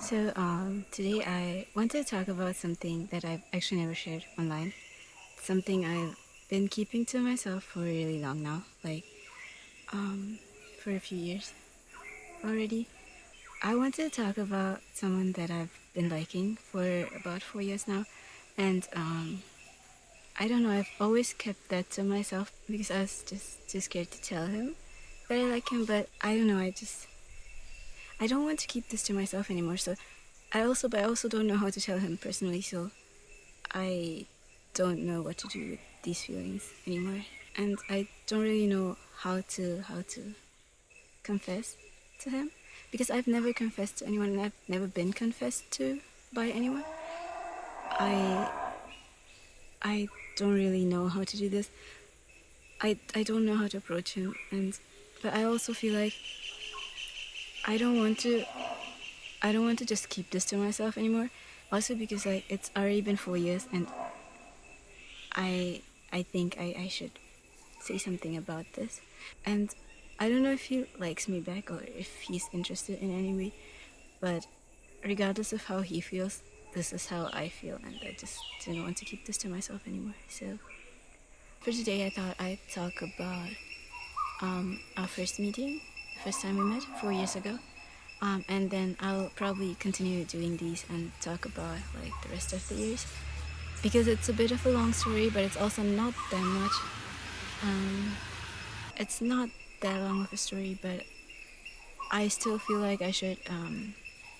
Today I want to talk about something that I've actually never shared online. Something I've been keeping to myself for really long now, for a few years already. I want to talk about someone that I've been liking for about 4 years now, and I don't know. I've always kept that to myself because I was just too scared to tell him that I like him. But I don't know. I don't want to keep this to myself anymore. But I also don't know how to tell him personally. So I don't know what to do with these feelings anymore, and I don't really know how to confess to him because I've never confessed to anyone, and I've never been confessed to by anyone. I I don't really know how to do this. I don't know how to approach him, but I also feel like I don't want to I don't want to just keep this to myself anymore. Also because like it's already been 4 years, and I I think I should say something about this. And I don't know if he likes me back or if he's interested in any way, but regardless of how he feels, this is how I feel, and I just didn't want to keep this to myself anymore. So for today, I thought I'd talk about our first meeting, the first time we met 4 years ago. And then I'll probably continue doing these and talk about like the rest of the years because it's a bit of a long story, but it's also not that much. It's not that long of a story, but I still feel like I should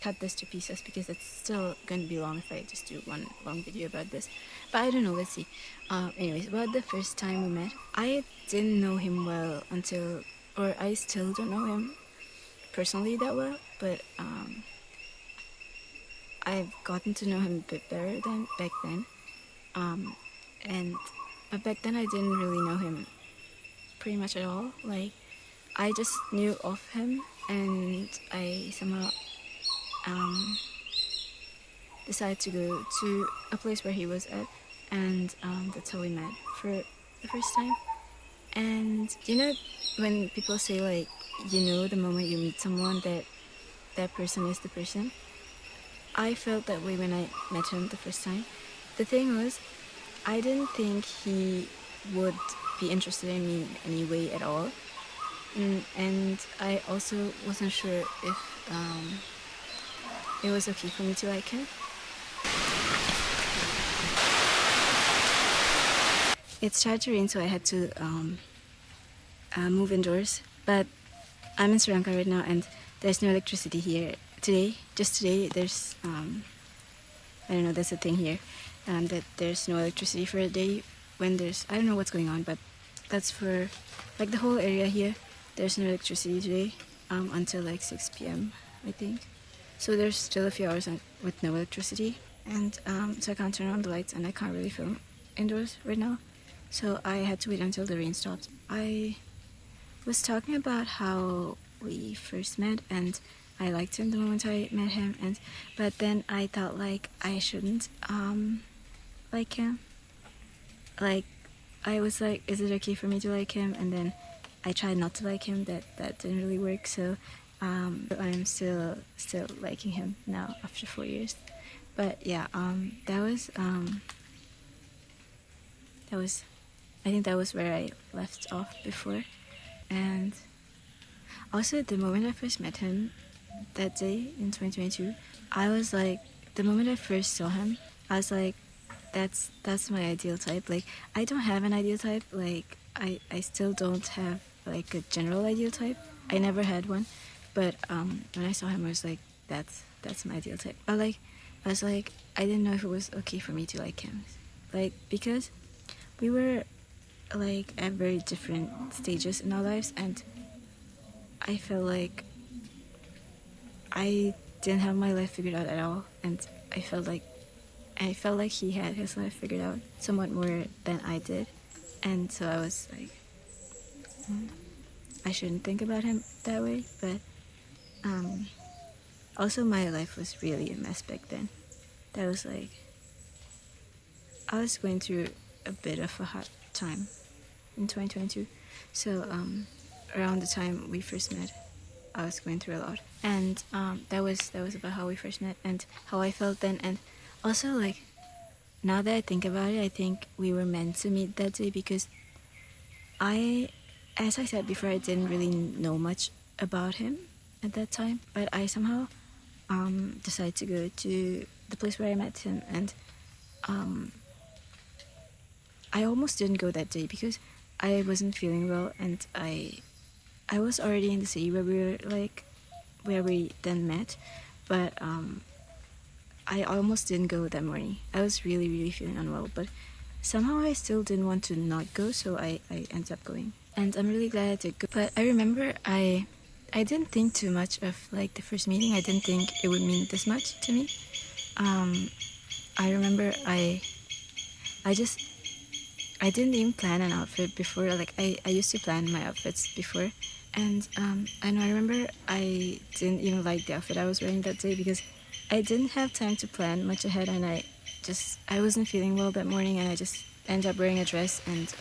cut this to pieces because it's still going to be long if I just do one long video about this. But I don't know, let's see. Anyways, about the first time we met, I didn't know him well until, or I still don't know him personally that well, but I've gotten to know him a bit better than back then. And but back then I didn't really know him pretty much at all. Like I just knew of him, and I somehow decided to go to a place where he was at, and that's how we met for the first time. And you know, when people say like, you know, the moment you meet someone that that person is the person, I felt that way when I met him the first time. The thing was, I didn't think he would be interested in me in any way at all. And I also wasn't sure if it was okay for me to like him. It started to rain, so I had to move indoors. But I'm in Sri Lanka right now, and there's no electricity here today. Just today, there's I don't know. There's a thing here, that there's no electricity for a day when there's I don't know what's going on, but that's for like the whole area here. There's no electricity today until like 6 p.m. I think. So there's still a few hours with no electricity, and so I can't turn on the lights, and I can't really film indoors right now. So I had to wait until the rain stopped. I was talking about how we first met, and I liked him the moment I met him, and but then I thought like I shouldn't like him. Like I was like, is it okay for me to like him? And then I tried not to like him. That didn't really work. So I'm still liking him now after 4 years. But yeah, that was I think that was where I left off before. And also the moment I first met him that day in 2022, I was like, the moment I first saw him, I was like, that's my ideal type. Like I don't have an ideal type. Like I still don't have like a general ideal type. I never had one. But when I saw him, I was like, that's my ideal type. But like I was like, I didn't know if it was okay for me to like him. Like because we were like at very different stages in our lives, and I felt like I didn't have my life figured out at all, and I felt like he had his life figured out somewhat more than I did. And so I was like, I shouldn't think about him that way. But also my life was really a mess back then. That was like, I was going through a bit of a hard time in 2022. So around the time we first met, I was going through a lot. And that was about how we first met and how I felt then. And also, like, now that I think about it, I think we were meant to meet that day because as I said before, I didn't really know much about him at that time, but I somehow decided to go to the place where I met him, and I almost didn't go that day because I wasn't feeling well, and I was already in the city where we then met, but I almost didn't go that morning. I was really, really feeling unwell, but somehow I still didn't want to not go, so I ended up going. And I'm really glad I did go. But I remember I didn't think too much of like the first meeting. I didn't think it would mean this much to me. I remember I didn't even plan an outfit before. Like I used to plan my outfits before, and I remember I didn't even like the outfit I was wearing that day because I didn't have time to plan much ahead, and I wasn't feeling well that morning, and I just ended up wearing a dress, and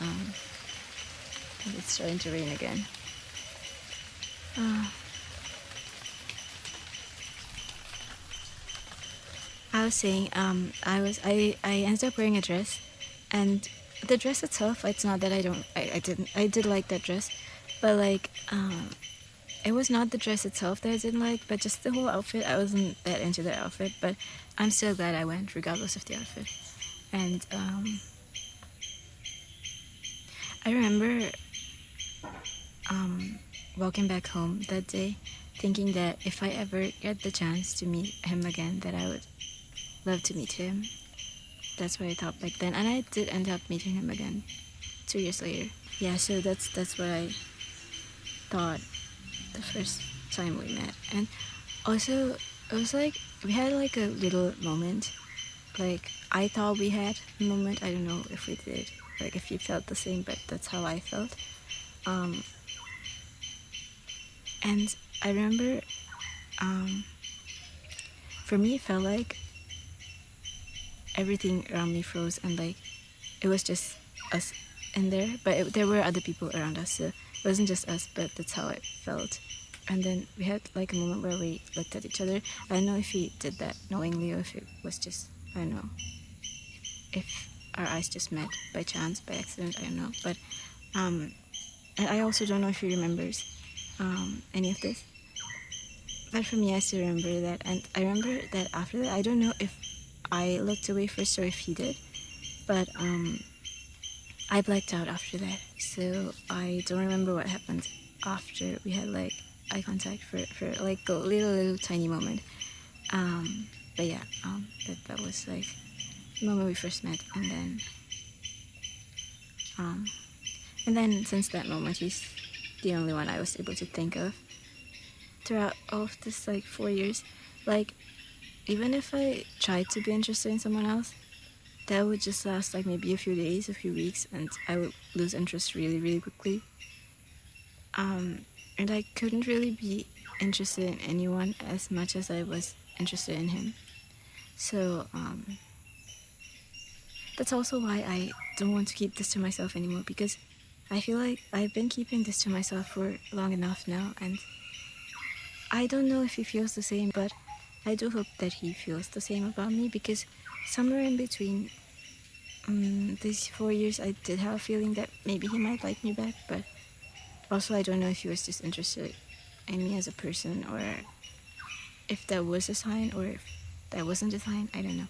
it's starting to rain again. I was saying, I ended up wearing a dress, and the dress itself, it's not that I did like that dress, but like, it was not the dress itself that I didn't like, but just the whole outfit. I wasn't that into the outfit, but I'm still glad I went regardless of the outfit. And I remember walking back home that day, thinking that if I ever get the chance to meet him again, that I would love to meet him. That's what I thought back then, and I did end up meeting him again 2 years later. Yeah, so that's what I thought the first time we met. And also, it was like we had like a little moment. Like, I thought we had a moment. I don't know if we did, like if you felt the same, but that's how I felt. And I remember, for me, it felt like everything around me froze, and like it was just us in there, but there were other people around us, so it wasn't just us, but that's how it felt. And then we had like a moment where we looked at each other. I don't know if he did that knowingly or if it was just, I don't know, if our eyes just met by chance, by accident, I don't know. But and I also don't know if he remembers any of this, but for me, I still remember that. And I remember that after that, I don't know if I looked away first or if he did, but I blacked out after that, so I don't remember what happened after we had like eye contact for like a little tiny moment. But yeah, that was like the moment we first met, and then since that moment, he's the only one I was able to think of throughout all of this like 4 years. Like, even if I tried to be interested in someone else, that would just last like maybe a few days, a few weeks, and I would lose interest really, really quickly. And I couldn't really be interested in anyone as much as I was interested in him. So that's also why I don't want to keep this to myself anymore, because I feel like I've been keeping this to myself for long enough now, and I don't know if he feels the same, but I do hope that he feels the same about me, because somewhere in between these 4 years, I did have a feeling that maybe he might like me back, but also I don't know if he was just interested in me as a person, or if that was a sign, or if that wasn't a sign. I don't know.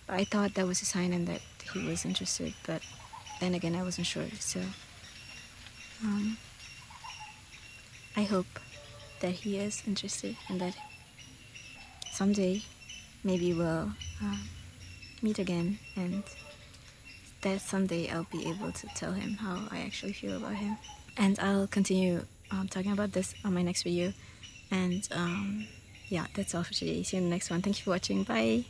But I thought that was a sign and that he was interested, but then again, I wasn't sure. So I hope that he is interested, and that someday maybe we'll meet again, and that someday I'll be able to tell him how I actually feel about him. And I'll continue talking about this on my next video. And yeah, that's all for today. See you in the next one. Thank you for watching. Bye.